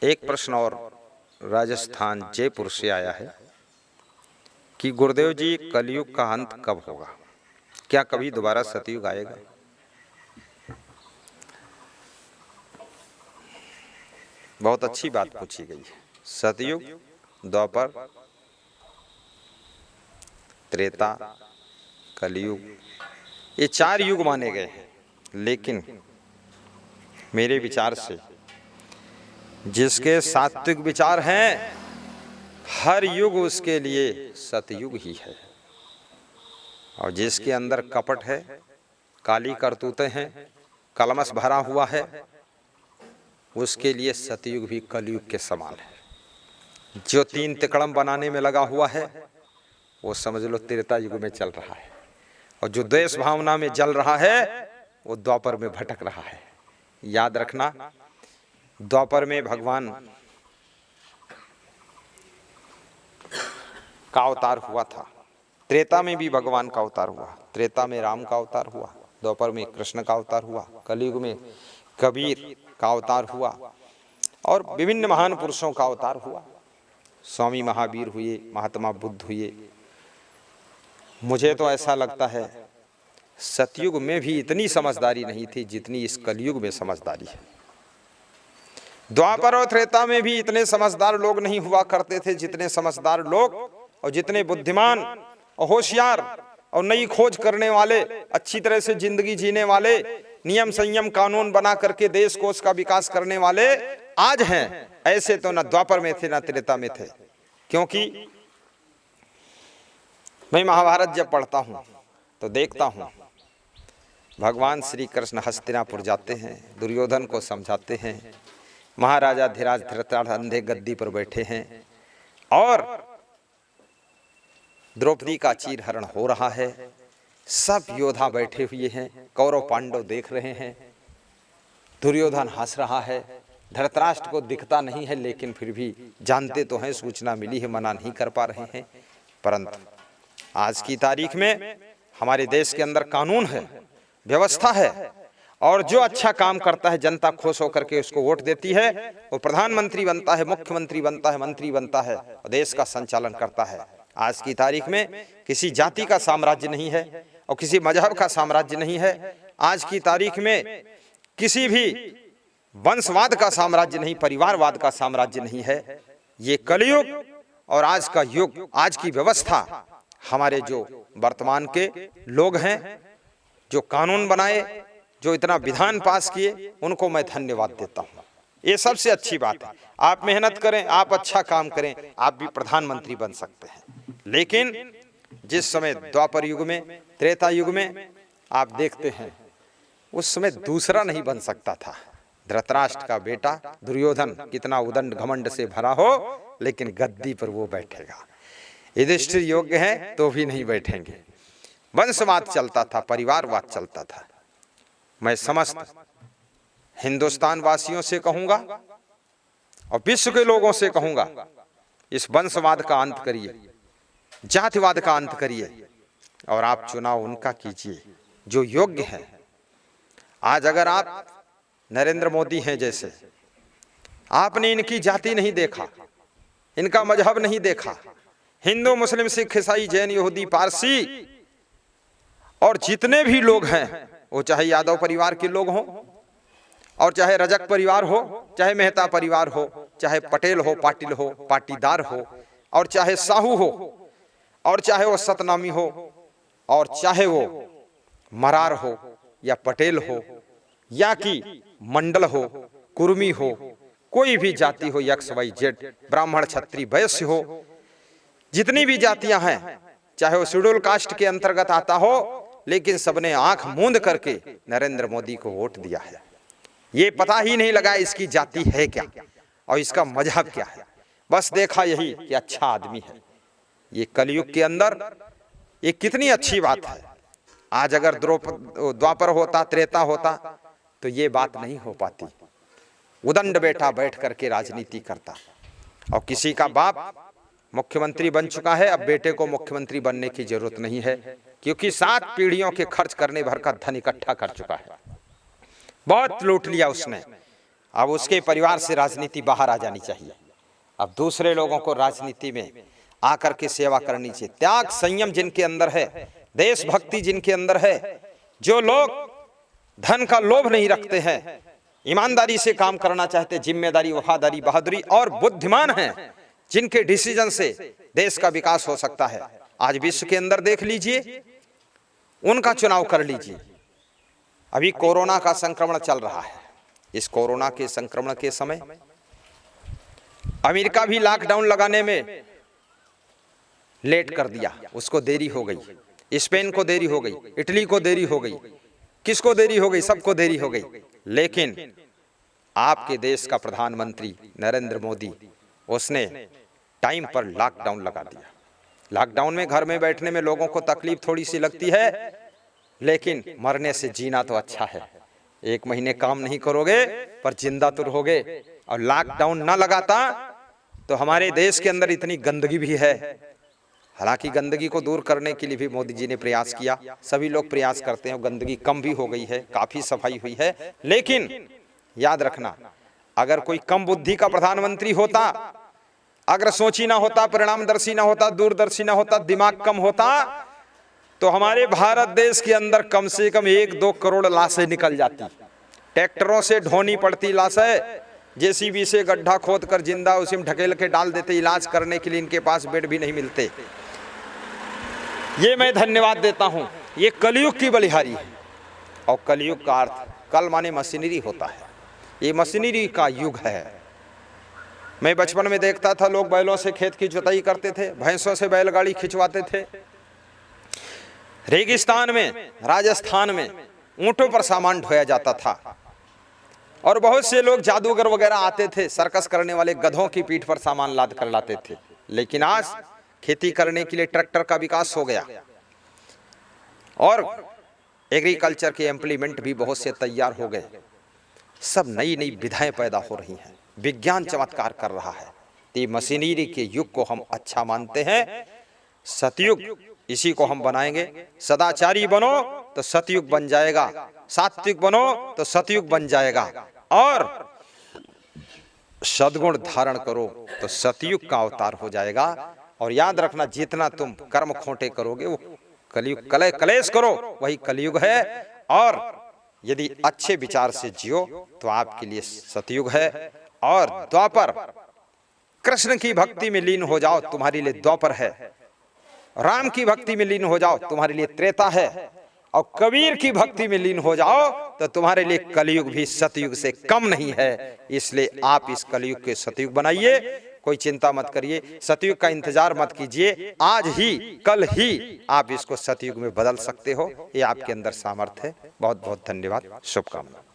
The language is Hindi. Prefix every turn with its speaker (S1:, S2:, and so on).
S1: एक प्रश्न और राजस्थान जयपुर से आया है कि गुरुदेव जी, कलयुग का अंत कब होगा? क्या कभी दोबारा सतयुग आएगा? बहुत अच्छी बात पूछी गई है। सतयुग, द्वापर, त्रेता, कलयुग, ये 4 युग माने गए हैं। लेकिन मेरे विचार से जिसके सात्विक विचार हैं, हर युग उसके लिए सतयुग ही है। और जिसके अंदर कपट है, काली करतूतें हैं, कलमश भरा हुआ है, उसके लिए सतयुग भी कलयुग के समान है। जो 3 तिकड़म बनाने में लगा हुआ है, वो समझ लो त्रेता युग में चल रहा है। और जो द्वेष भावना में जल रहा है, वो द्वापर में भटक रहा है। याद रखना, द्वापर में भगवान का अवतार हुआ था, त्रेता में भी भगवान का अवतार हुआ। त्रेता में राम का अवतार हुआ, द्वापर में कृष्ण का अवतार हुआ, कलयुग में कबीर का अवतार हुआ और विभिन्न महान पुरुषों का अवतार हुआ। स्वामी महावीर हुए, महात्मा बुद्ध हुए। मुझे तो ऐसा लगता है सतयुग में भी इतनी समझदारी नहीं थी जितनी इस कलयुग में समझदारी है। द्वापर और त्रेता में भी इतने समझदार लोग नहीं हुआ करते थे जितने समझदार लोग और जितने बुद्धिमान और होशियार और नई खोज करने वाले, अच्छी तरह से जिंदगी जीने वाले, नियम संयम कानून बना करके देश को उसका विकास करने वाले आज हैं। ऐसे तो न द्वापर में थे न त्रेता में थे। क्योंकि मैं महाभारत जब पढ़ता हूं तो देखता हूं भगवान श्री कृष्ण हस्तिनापुर जाते हैं, दुर्योधन को समझाते हैं, महाराजा धीराज धृतराष्ट्र अंधे गद्दी पर बैठे हैं और द्रौपदी का चीरहरण हो रहा है। सब योद्धा बैठे हुए हैं, कौरव पांडव देख रहे हैं, दुर्योधन हंस रहा है, धृतराष्ट्र को दिखता नहीं है, लेकिन फिर भी जानते तो हैं, सूचना मिली है, मना नहीं कर पा रहे हैं। परंतु आज की तारीख में हमारे देश के अंदर कानून है, व्यवस्था है, और जो अच्छा काम करता है जनता खुश होकर के उसको वोट देती है। वो प्रधानमंत्री बनता है, मुख्यमंत्री बनता है, मंत्री बनता है और देश का संचालन करता है। आज की तारीख में किसी जाति का साम्राज्य नहीं है और किसी मजहब का साम्राज्य नहीं है। आज की तारीख में किसी भी वंशवाद का साम्राज्य नहीं, परिवारवाद का साम्राज्य नहीं है। ये कलयुग और आज का युग, आज की व्यवस्था, हमारे जो वर्तमान के लोग हैं, जो कानून बनाए, जो इतना विधान पास किए, उनको मैं धन्यवाद देता हूँ। ये सबसे अच्छी बात है। आप मेहनत करें, आप अच्छा काम करें, आप भी प्रधानमंत्री बन सकते हैं। लेकिन जिस समय द्वापर युग में, त्रेता युग में आप देखते हैं, उस समय दूसरा नहीं बन सकता था। धृतराष्ट्र का बेटा दुर्योधन कितना उदंड घमंड से भरा हो, लेकिन गद्दी पर वो बैठेगा। युधिष्ठिर योग्य हैं तो भी नहीं बैठेंगे। वंशवाद चलता था, परिवारवाद चलता था। मैं समस्त हिंदुस्तान वासियों से कहूंगा और विश्व के लोगों से कहूंगा, इस वंशवाद का अंत करिए, जातिवाद का अंत करिए और आप चुनाव उनका कीजिए जो योग्य है। आज अगर आप नरेंद्र मोदी हैं जैसे, आपने इनकी जाति नहीं देखा, इनका मजहब नहीं देखा, हिंदू मुस्लिम सिख ईसाई जैन यहूदी पारसी और जितने भी लोग हैं, वो चाहे यादव परिवार के लोग हों और चाहे रजक परिवार हो, चाहे मेहता परिवार हो, चाहे पटेल हो, पाटिल हो, पाटीदार हो, और चाहे साहू हो, और चाहे वो सतनामी हो, और चाहे वो मरार हो या पटेल हो या कि मंडल हो, कुर्मी हो, कोई भी जाति हो, XYZ, ब्राह्मण क्षत्रिय वैश्य हो, जितनी भी जातियां हैं, चाहे वो शेड्यूल कास्ट के अंतर्गत आता हो, लेकिन सबने आंख मूंद करके नरेंद्र मोदी को वोट दिया है। ये पता ही नहीं लगा इसकी जाति है क्या और इसका मजहब क्या है, बस देखा यही कि अच्छा आदमी है। ये कलयुग के अंदर ये कितनी अच्छी बात है। आज अगर द्वापर होता, त्रेता होता, तो ये बात नहीं हो पाती। उदंड बेटा बैठ करके राजनीति करता और किसी का बाप मुख्यमंत्री बन चुका है, अब बेटे को मुख्यमंत्री बनने की जरूरत नहीं है, क्योंकि 7 पीढ़ियों के खर्च करने भर का धन इकट्ठा कर चुका है। बहुत लूट लिया उसने। अब उसके परिवार से राजनीति बाहर आ जानी चाहिए। अब दूसरे लोगों को राजनीति में आकर के सेवा करनी चाहिए। त्याग संयम जिनके अंदर है, देशभक्ति जिनके अंदर है, जो लोग धन का लोभ नहीं रखते हैं, ईमानदारी से काम करना चाहते, जिम्मेदारी, वफादारी, बहादुरी और बुद्धिमान हैं, जिनके डिसीजन से देश का विकास हो सकता है। आज विश्व के अंदर देख लीजिए, उनका चुनाव कर लीजिए। अभी कोरोना का संक्रमण चल रहा है। इस कोरोना के संक्रमण के समय अमेरिका भी लॉकडाउन लगाने में लेट कर दिया, उसको देरी हो गई। स्पेन को देरी हो गई, इटली को देरी हो गई, किसको देरी हो गई? सबको देरी हो गई। लेकिन आपके देश का प्रधानमंत्री नरेंद्र मोदी, उसने टाइम पर लॉकडाउन लगा दिया। लॉकडाउन में घर में बैठने में लोगों को तकलीफ थोड़ी सी लगती है, लेकिन मरने से जीना तो अच्छा है। 1 महीने काम नहीं करोगे पर जिंदा तो रहोगे। और लॉकडाउन ना लगाता तो हमारे देश के अंदर इतनी गंदगी भी है। हालांकि गंदगी को दूर करने के लिए भी मोदी जी ने प्रयास किया, सभी लोग प्रयास करते हैं, गंदगी कम भी हो गई है, काफी सफाई हुई है। लेकिन याद रखना, अगर कोई कम बुद्धि का प्रधानमंत्री होता, अगर सोची ना होता, परिणामदर्शी ना होता, दूरदर्शी ना होता, दिमाग कम होता, तो हमारे भारत देश के अंदर कम से कम 1-2 करोड़ लाशें निकल जाती। ट्रैक्टरों से ढोनी पड़ती लाशें, जेसीबी से गड्ढा खोद कर जिंदा उसी में ढकेल के डाल देते। इलाज करने के लिए इनके पास बेड भी नहीं मिलते। ये मैं धन्यवाद देता हूं। ये कलयुग की बलिहारी है। और कलयुग का अर्थ, कल माने मशीनरी होता है, ये मशीनरी का युग है। मैं बचपन में देखता था, लोग बैलों से खेत की जुताई करते थे, भैंसों से बैलगाड़ी खिंचवाते थे। रेगिस्तान में, राजस्थान में ऊंटों पर सामान ढोया जाता था। और बहुत से लोग जादूगर वगैरह आते थे, सर्कस करने वाले गधों की पीठ पर सामान लाद कर लाते थे। लेकिन आज खेती करने के लिए ट्रैक्टर का विकास हो गया और एग्रीकल्चर के इम्प्लीमेंट भी बहुत से तैयार हो गए। सब नई नई विधाएं पैदा हो रही हैं, विज्ञान चमत्कार कर रहा है। ये मशीनरी के युग को हम अच्छा मानते हैं। सतयुग इसी को हम बनाएंगे। सदाचारी बनो तो सतयुग बन जाएगा, सात्विक बनो तो सतयुग बन जाएगा, और सद्गुण धारण करो तो सतयुग का अवतार हो जाएगा। और याद रखना, जितना तुम कर्म खोटे करोगे वो कलयुग, कलेश करो वही कलयुग है। और यदि अच्छे विचार से जियो तो आपके लिए सतयुग है। और द्वापर, कृष्ण की भक्ति में लीन हो जाओ, तुम्हारे लिए द्वापर है। राम की भक्ति में लीन हो जाओ, तुम्हारे लिए त्रेता है। और कबीर की भक्ति में लीन हो जाओ तो तुम्हारे लिए कलयुग भी सतयुग से कम नहीं है। इसलिए आप इस कलयुग के सतयुग बनाइए, कोई चिंता मत करिए, सतयुग का इंतजार मत कीजिए। आज ही, कल ही आप इसको सतयुग में बदल सकते हो। ये आपके अंदर सामर्थ्य है। बहुत बहुत धन्यवाद, शुभकामनाएं।